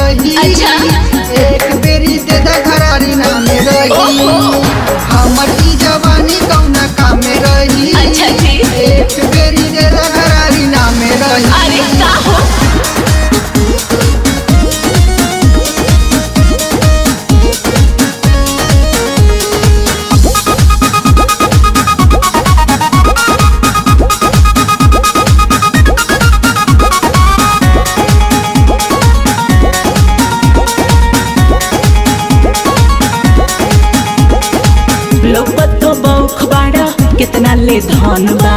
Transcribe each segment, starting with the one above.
रही। अच्छा। एक बेरी दे दा घरारी नामे रही। हमर ई जवानी कौना काम में रही। अच्छा जी। एक बेरी दे दा घरारी नामे रही। अरे का हो तो बौख बाड़ा कितना ले धन बा।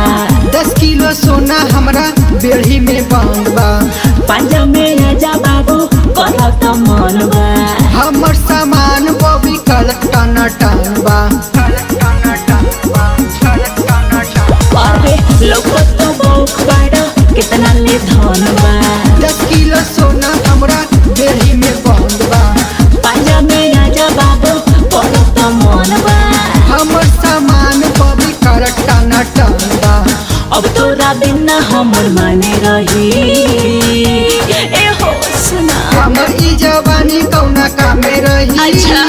10 किलो सोना हमरा बेड़ी में बांध बा। पांजा में आजा बाबू कहा तो मन बा। हमर सामान बॉबी कलक टाना टान बा। अरे लोग तो बौख बाड़ा कितना ले धन बा। 10 किलो सोना हमरा बेड़ी में बांध बा। पांजा में आजा बाबू कहा तो मन बा। हमर सामान बॉबी कलक टाना टान बा। अब तोरा बिना हमर माने रही। ए हो सुना हमर ई जवानी कौना काम में रही। अच्छा।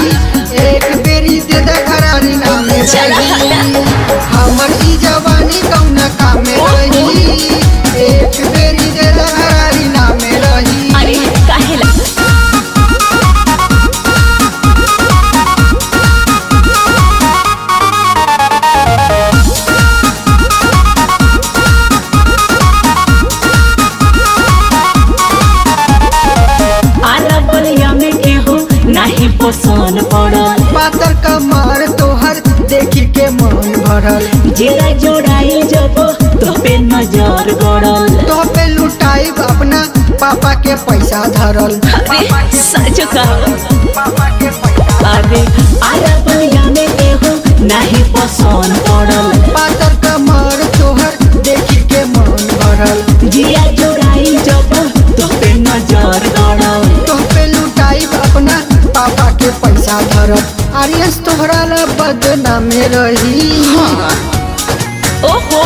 एक बेरी दे दा घरारी नामे चला रही। हमर ई जवानी कौना काम में रही। एक बेरी दे दा घरारी नामे रही। अरे काहेला नहीं पसंद पड़ल। पातर कमर तोहर देखी के मन भरल। जेरा जोड़ाई जब तो पे नजर गड़ल। तो पे लुटाई अपना पापा के पैसा धरल। अरे सच कहो पापा के पैसा। अरे आरा बलिया में एहो नहीं पसंद पड़ल। पातर कमर तोहर देखी के मन भरल। जिया जोड़ाई जब तो पे नजर गड़ल। तो पे लुटाई अपना पापा के पैसा धरल। आर्यस तोहरा ला बदनामे रही। ओहो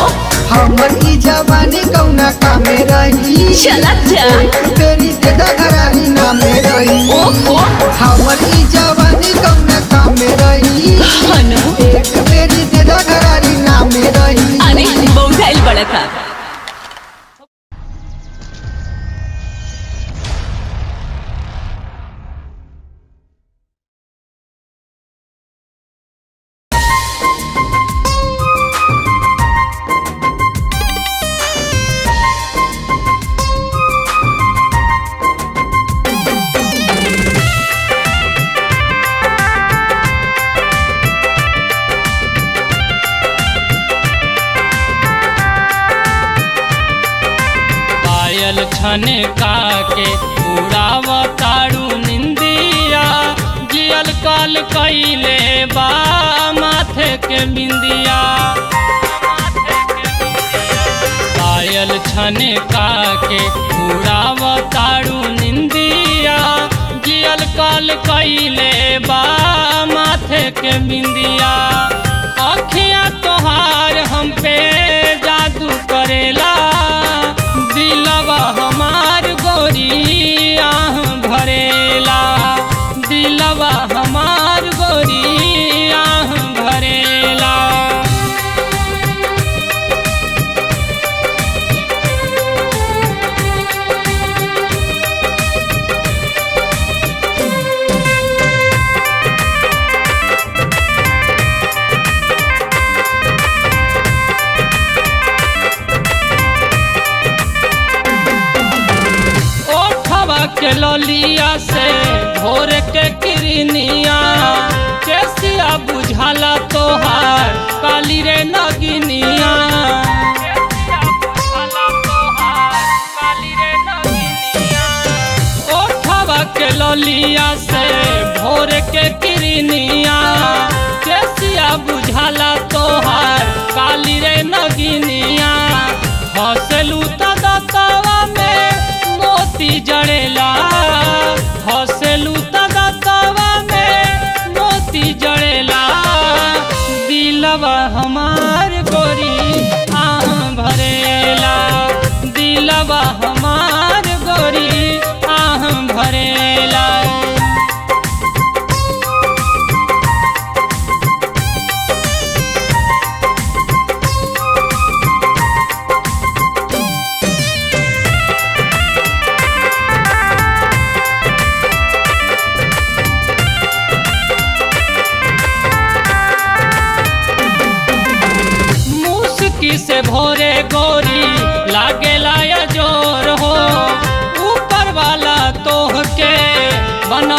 हमर ई जवानी कौना कामे रही। चला जा बेरी दे दा घरानी नामे रही। ओहो हमर ई जवानी कौना कामे रही। हनु एक बेरी दे दा घरानी नामे रही। अरे बौधाइल बड़ा का छने काके उड़ाव तारू निंदिया। जियल काल कैले बा माथे के बिंदिया। पायल छने काके उड़ाव तारू निंदिया। जियल काल कैले बा माथे के बिंदिया। अखियां तोहार हम पे जादू करेला। दिलवा हमार गोरी आह भरेला। दिलवा हमार गोरी आह भरेला। के ललिया से भोर के किरनिया। कैसिया बुझाला तोहार काली रे नगिनिया। ओठवा के ललिया से भोर के किरनिया। कैसिया बुझाला तोहार काली रे नगिनिया। हंसलू त दतवा में मोती जड़ेला। हंसलू त दतवा में मोती जड़ेला। दिलवा हमार गोरी आह भरेला। दिलवा हमार गोरी आह भरेला।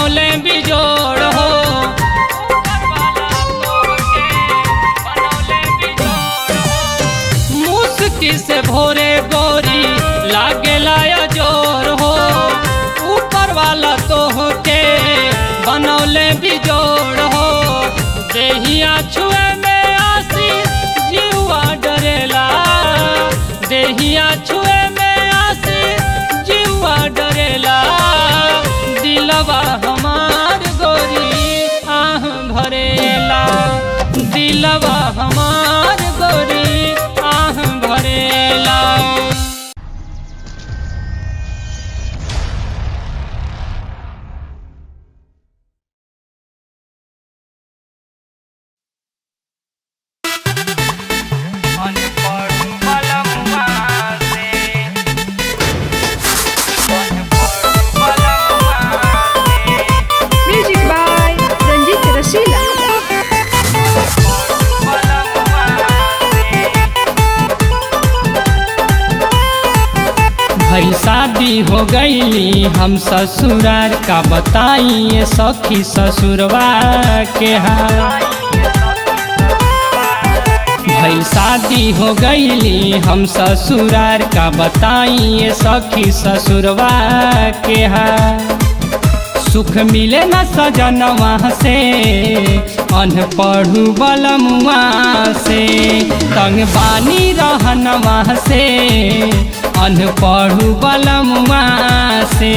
बनौले बिजोड़ हो। मुस्की से भोरे गोरी लागेला जोर हो, ऊपर वाला तोहके बनौले बिजोड़ हो। देहिया छुए में आशीष जीवा डरेला, देहिया छुए में आशीष जीवा डरेला। दिलवा हमार गोरी आह भरेला, दिलवा हमार गोरी आह भरेला। Music by Ranjit Rasila. भाई शादी हो गईली हम ससुरार का बताइए सखी ससुरवा के हाल। भाई शादी हो गईली हम ससुरार का बताइए सखी ससुरवा के हाल। सुख मिले न सजनवा से अनपढ़ू बलमुआ से, तंग बानी रहनवा से अनपढ़ू बलमुआ से।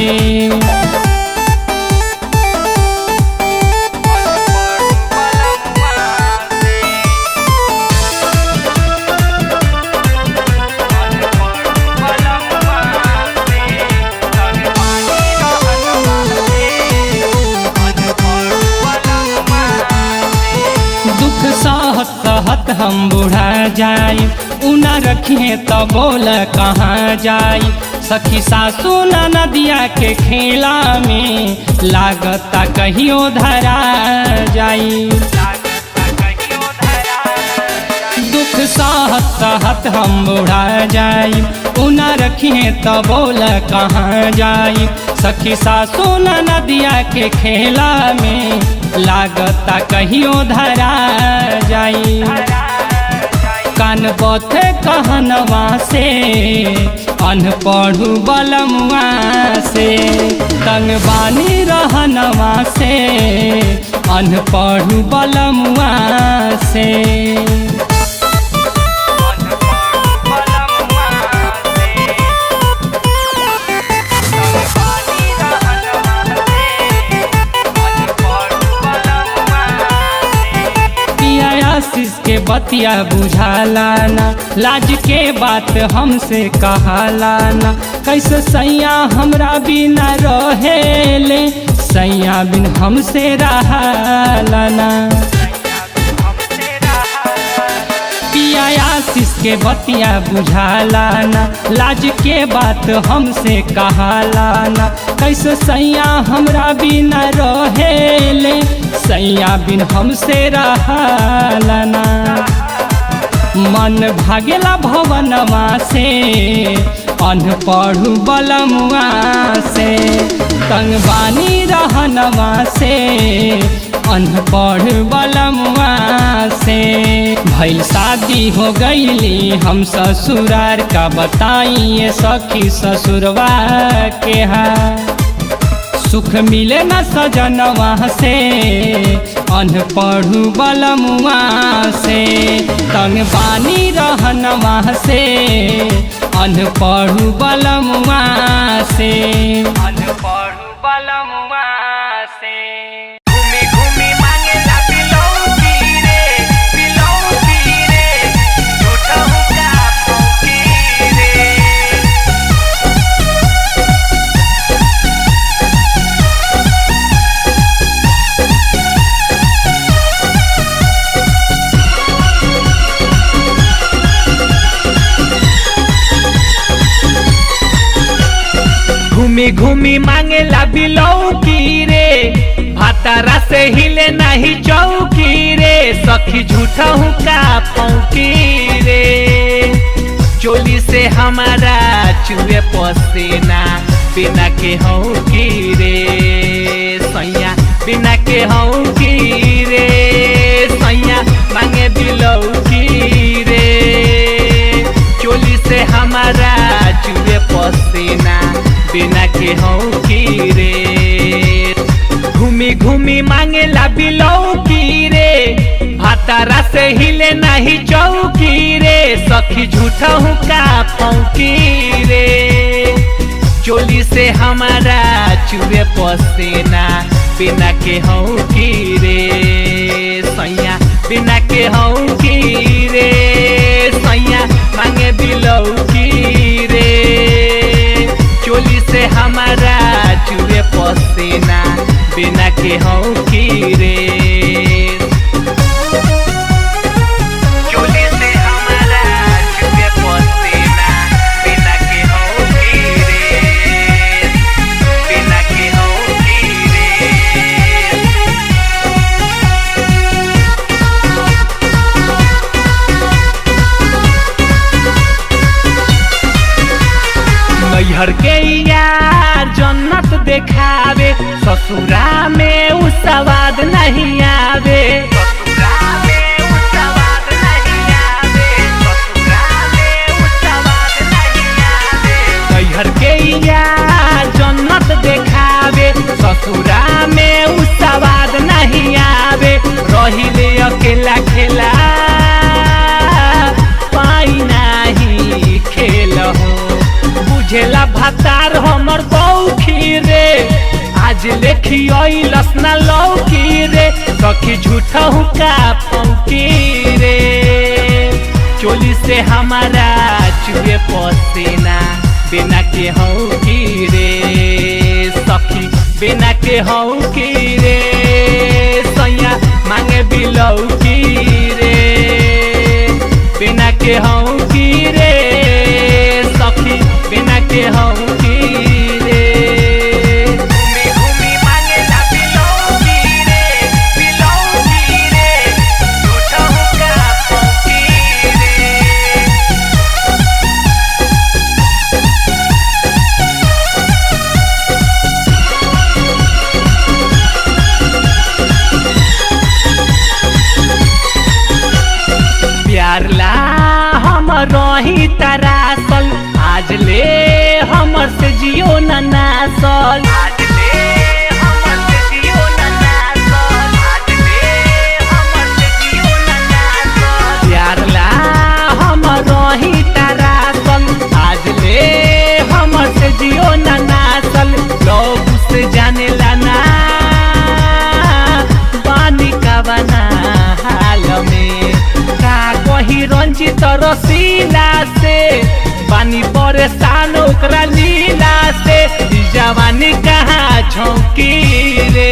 दुख सहत सहत हम बुढ़ा जाई, उना रखिए तो बोल कहाँ जाई। सखी सासू नदिया के खेला में लागता कहियो धरा जाई। दुख सहत सहत हम बुढ़ा जाई, उना रखिए तो बोल कहाँ जाई। सखी सासू नदिया के खेला में लागता कहियो धरा जाई। कान बथे कहनवा से अनपढ़ू बलमुआ से, तंग बानी रहनवा से अनपढ़ू बलमुआ से। आशीष के बतिया बुझाला ना, लाज के बात हमसे कहाला ना। कैसे सैया हमरा बिना रहेले, सैया बिन हमसे रहाला ना। पिया आशीष के बतिया बुझाला ना, लाज के बात हमसे कहाला ना। कैसे सैया हमरा बिना रहेले, सैया बिन हमसे रहालना। मन भागेला भवनवा से अनपढ़ू बलमुआ से, तंग बानी रहनवा से अनपढ़ बलमुआ से। भइल शादी हो गईली हम ससुरार का बताइए सखी ससुरवा के हाल। सुख मिले न सजनवा से अनपढ़ू बलमुआ से, तंग बानी रहनवा से अनपढ़ू बलमुआ से, अनपढ़ू बलमुआ से। घूमी घूमी मांगेला बिलौती रे, बिलौती रे, झूठा हुक्का फौकी रे। घूमी घूमी मांगेला बिलौकी रे, भातारा से हिले नहीं चौकी रे। सखी झूठा हुक्का फौकी रे, चोली से हमारा चूहे पसेना बिना के हौकी रे। सैया के हूँ की रे सैया मांगे बिलौकी रे चोली से हमारा चुए पसीना बिना के हूँ की रे घूमी घूमी मांगेला बिलौकी रे भातारा से हिले नहीं चौकी रे सखी झूठा हूँ का फौकी रे चोली से हमारा चुए पसीना बिना के हूँ की रे सैया बिना के हूँ की रे सैया मांगे बिलौकी रे चोली से हमारा चुए पसीना बिना के हूँ की रे चोली से हमारा चुए पसीना बिना के हूँ की रे बिना के हूँ की रे नैहर के यार जन्नत देखावे ससुरा में उ स्वाद नहीं आवे ससुरा में उ स्वाद नहीं आवे ससुरा में उ स्वाद नहीं आवे नैहर के यार जन्नत देखावे ससुरा में उ स्वाद नहीं आवे रहिले अकेला खेला पाई नहीं खेल हो बुझेला भातार हमर बौखी रे आज लेखी लसना लौकी रे सखी झूठा हूँ का फौकी रे चोली से हमारा चुए पसीना बिना के हूँ की रे सखी बिना के हूँ की रे सैया मांगे बिलौकी रे बिना के हूँ की रे सखी बिना के हूँ की रे घूमी घूमी मांगेला बिलौकी रे झूठा हूँ का फौकी रे प्यार ला हम रही तरासल आज ले हमर से जियो न नासल आज ले हमर से जियो न नासल आज ले हमर से जियो न नासल प्यार ला हम रही तरासल आज ले हमर से जियो न नासल लोग से जाने ला ना बानी का बना हाल में का कही रंजित रसीला से पानी परेशान ओकरा लीला से जवानी कहाँ झोंकी रे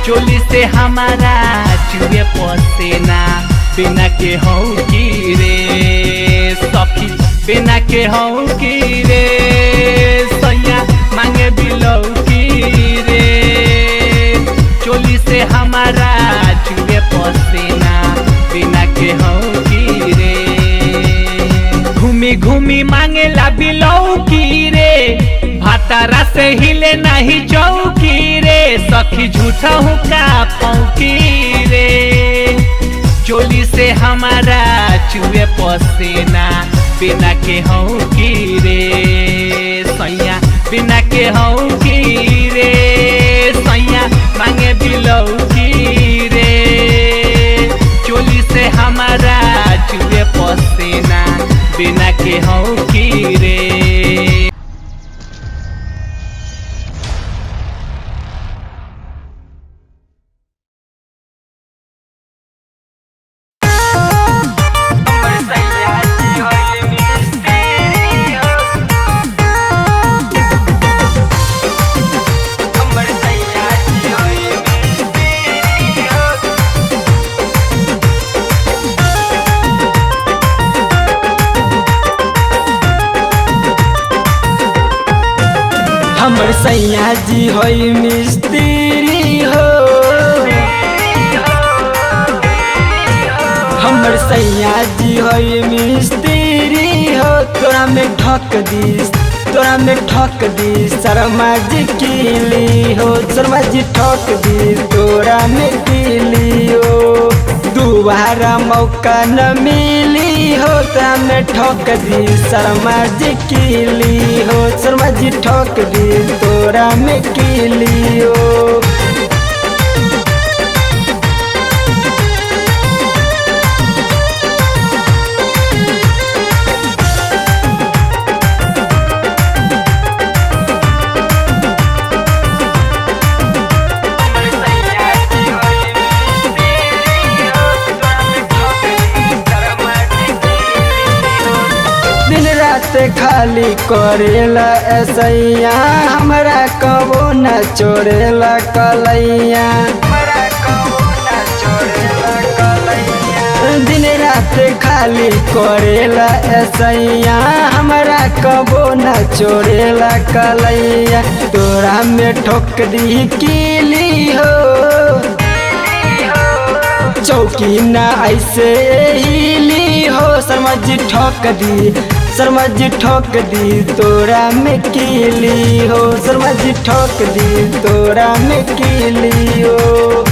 चोली से हमारा चुए पसीना बिना के हूँ की रे सखी बिना के हूँ की रे सैया मांगे बिलौकी रे चोली से हमारा चुए पसीना बिना के हूँ की रे घूमी घूमी मांगेला बिलौकी रे भातारा से हिले नहीं चौकी रे सखी झूठा हूँ का फौकी रे चोली से हमारा चुए पसीना बिना के हूँ की रे सैया बिना के हूँ की रे सैया मांगे बिलौकी रे चोली से हमारा चुए पसीना बिना के हूँ की रे हमर सैया जी होई मिस्त्री हो हमर सैया जी होई मिस्त्री हो तोरा में ठक दी शर्मा जी कीली हो शर्मा जी ठोक दी तोरा में किली हो। दोबारा मौका न मिली हो तो मैं ठोक दी शर्मा जी किली हो। शर्मा जी ठोक दी तोरा में किली हो। दिन रात खाली करेला ऐसैया हमरा कबो न छोड़ेला कलैया। दिन रात खाली करेला ऐसैया हमरा कबो न छोड़ेला कलैया। तोरा में ठोक दी किली हो। चौकी ना ऐसे हिली हो। शर्मा जी ठोक दी शर्मा जी ठोक दी तोरा में किली हो। शर्मा जी ठोक दी तोरा में किली हो।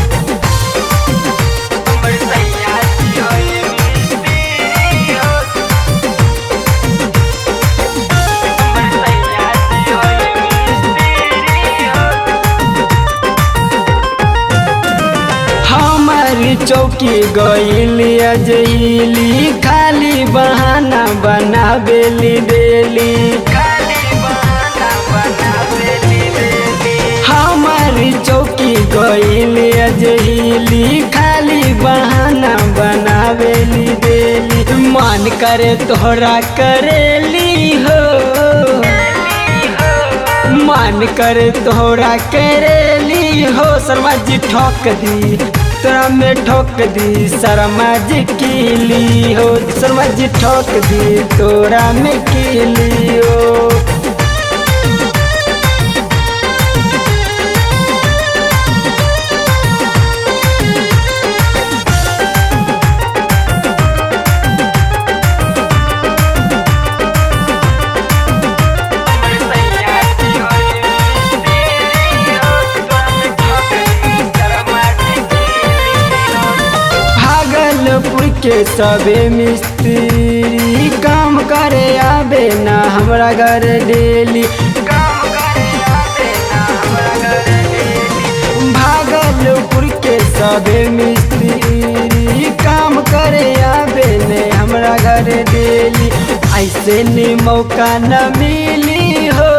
चौकी गईली अजली खाली बहाना बनावेली डेली। हमारी चौकी गईली अजली खाली बहाना बनावेली डेली। मन करे तोहरा करेली हो। मन करे तोहरा करेली हो। शर्मा जी ठोक दी तोरा में ठोक दी शर्मा जी किली हो। शर्मा जी ठोक दी तोरा में किली हो। के सबे मिस्त्री काम करे आबे ना हमरा घर डेली। भागलपुर के सबे मिस्त्री काम करे आबे ने हमरा घर डेली। ऐसे ने मौका न मिली हो।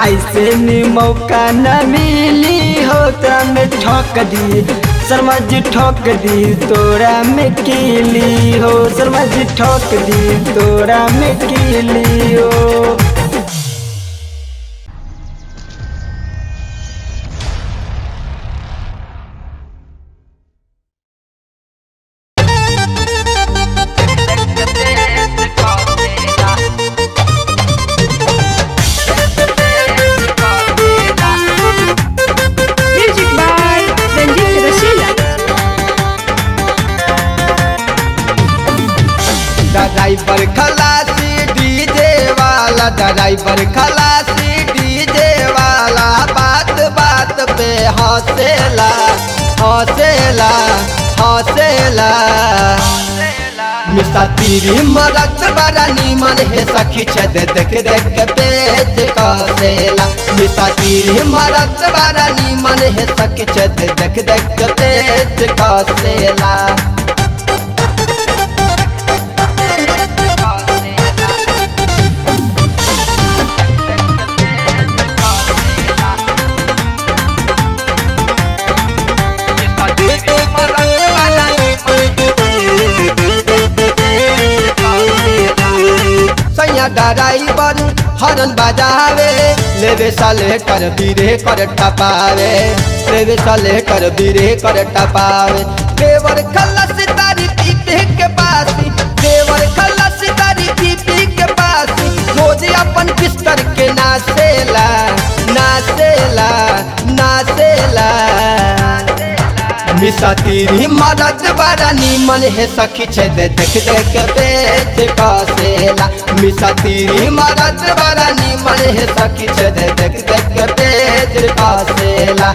ऐसे ने मौका न मिली हो तो मैं ठोक दी शर्मा जी ठोक दी तोरा में किली हो। शर्मा जी ठोक दी तोरा में किली हो। Music by Ranjeet Rasila. Driver खलासी डीजे वाला ड्राइवर खलासी डीजे वाला बात बात पे हंसेला हंसेला हंसेला। मिसा तीरी मरद बड़ा नीमन है सखी छद देख देख पेट कसेला। मिसा तीरी मरद बड़ा नीमन है सखी छद देख देख पेट कसेला। ड्राइवर हरन बजावे लेवे साले कर बीरे कर टपावे। लेवे साले कर बीरे कर टपावे। देवर खलस तारी पीपी के पासी। देवर खलस तारी पीपी के पासी। रोज अपन बिस्तर के नाचेला नाचेला नाचेला। मिसा तीरी मरद बड़ा नीमन है सखी छद देख देख पेट कसेला। मिसा तीरी मरद बड़ा नीमन है सखी छद देख देख पेट कसेला।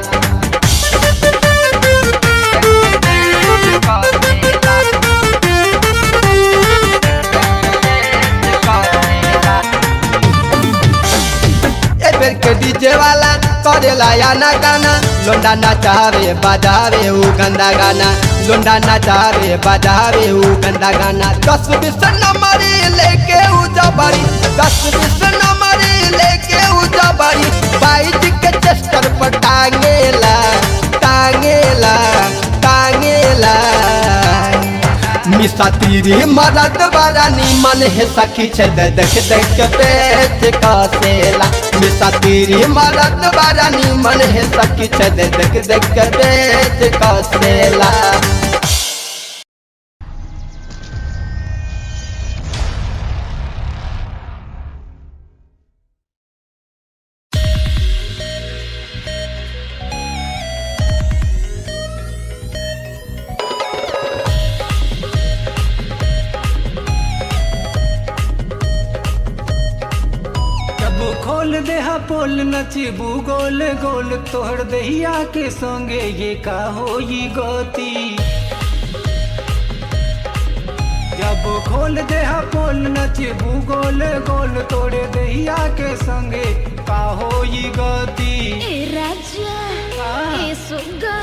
बेर के डीजे वाला करेला या ना गाना, लोंडा नचावे बजावे ऊ गंदा गाना, लोंडा नचावे बजावे ऊ गंदा गाना। 10-20 नंबर लेके ऊ जबरी, 10-20 नंबर लेके ऊ जबरी, बाइक के चेस्टर पर टांगेला टांगेला टांगेला। मिसा तीरी मरद बड़ा निमन है सखी छे देख देख के पेट कसेला। मिसा तीरी मरद बड़ा निमन है सखी छे देख देख के पेट कसेला। खोल दे हा पोल नचबू गोल गोल, तोहर दहिया के संगे ये का होई गति। जब खोल दे हा पोल नचबू गोल गोल, तोड़े दहिया के संगे का होई गति। ए राजा ए सुगा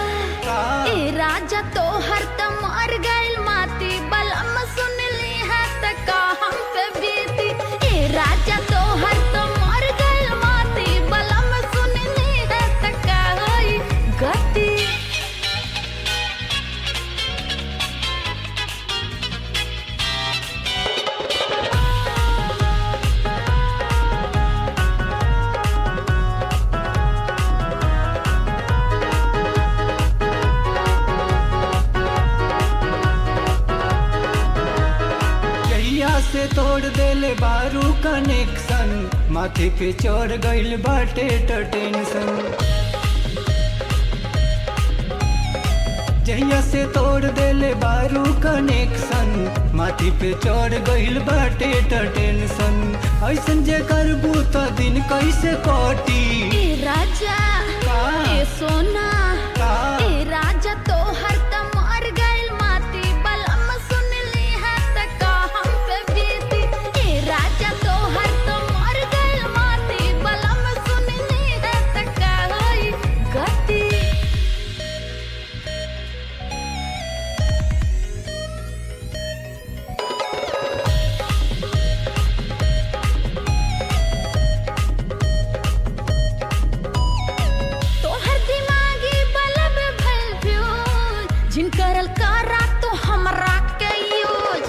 ए राजा तोहर त मर गइल माटी, बलम सुन ली है त का हम पे बीती। ए राजा तोहर त मर गइल माटी, बलम सुन ली है त का होई गति। से तोड़ देले बारू कनेक्शन, माथे पे चढ़ गइल बाटे टेंशन। जहिया से तोड़ देले बारू कनेक्शन, माथे पे चढ़ गइल बाटे टेंशन। ऐसन जे करबू त दिन कैसे कटी। ए राजा ए सोना ए राजा तोहर त मर गइल माटी, बलम सुन ली है त का हम पे बीती। ए राजा तोहर त मर गइल माटी, बलम सुन ली है त का होई गति। तोहर दिमागी बलब भइल फ्यूज, जिन करल करा तो हमरा के यूज।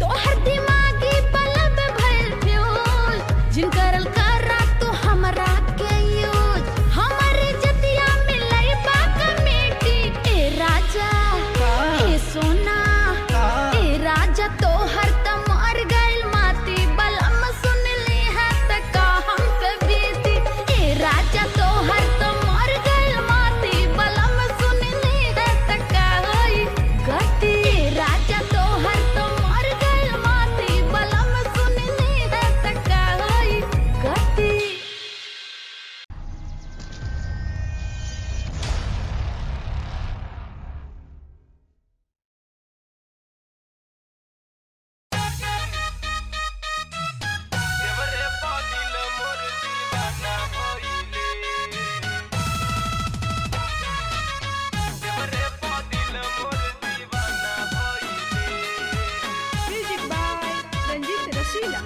तोहर दिमागी बलब भइल फ्यूज, जिन करल करा तो हमरा के यूज। हमरे जतिया मिलई बा कमेटी। ए राजा ए सोना ए राजा तोहर त मर गइल माटी, बलम सुन ली है त का हम पे बीती। ए राजा तोहर त मर गइल माटी, बलम सुन ली है त का होई गति। ए राजा तोहर त मर गइल माटी, बलम सुन ली है त का होई गति। Music by Ranjit Rasila.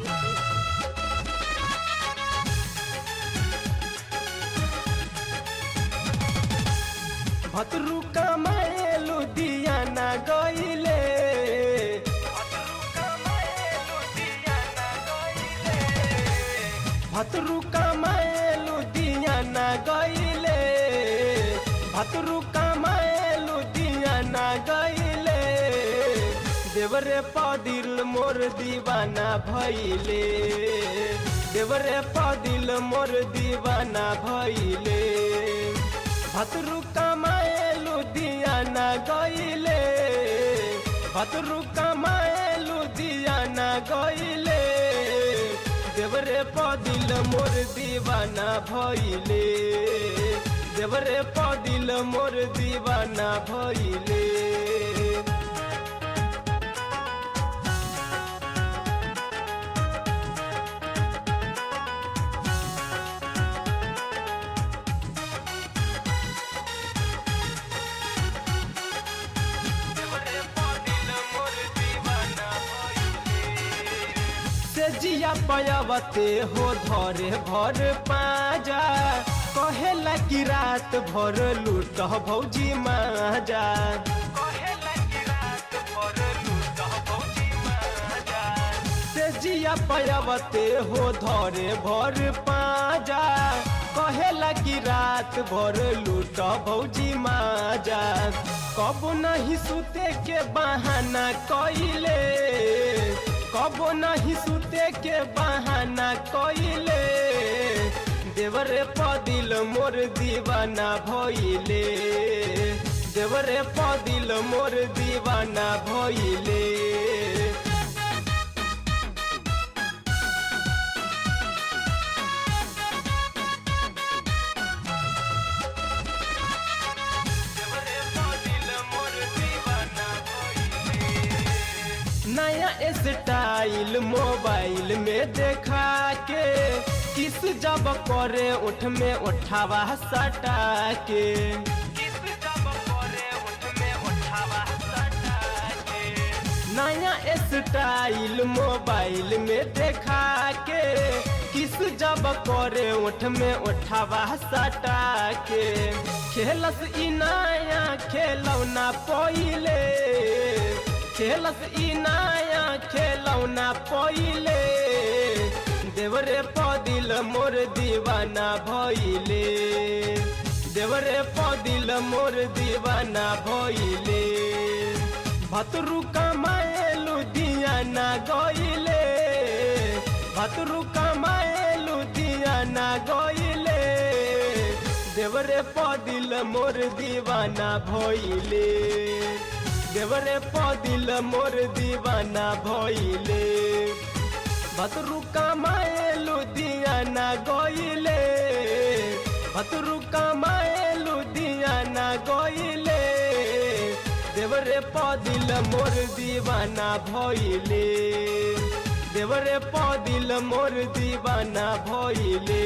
भतरू कमाए लुधियाना गइले, भतरू कमाए लुधियाना गइले, भतरू कमाए लुधियाना गइले। देवरे पदिल मोर दीवाना भइले, देवरे पदिल मोर दीवाना भइले। भतरू कमाए लुधियाना गइले, भतरू कमाए लुधियाना गइले। देवरे पदिल मोर दीवाना भइले देवरे पदिल मोर दीवाना भइले जिया पयावते हो धरे भर पाजा कहेला कि रात भर लूट भौजी माजा से जिया पयावते हो धरे भर पाजा कहेला कि रात भर लूट भौजी माजा कब नहीं सुते के बहाना कइले कबो नहीं सुते के बहाना कइले देवरे पदिल मोर दीवाना भइले देवरे पदिल मोर दीवाना भइले नया स्टाइल मोबाइल में देखा के किस जब करे उठ में उठावा सटा के नया स्टाइल मोबाइल में देखा के किस जब करे उठ में उठावा सटा के खेलस ई नया खेलौना पहिले खेलस ई नया खेलौना पहिले देवरे पदिल मोर दीवाना भइले देवरे पदिल मोर दीवाना भइले भतरू कमाए लुधियाना गइले भतरू कमाए लुधियाना गइले देवरे पदिल मोर दीवाना भइले देवरे पदिल मोर दीवाना भइले भतरू कमाए लुधियाना गइले भतरू कमाए लुधियाना गइले देवरे पदिल मोर दीवाना भइले देवरे पदिल मोर दीवाना भइले।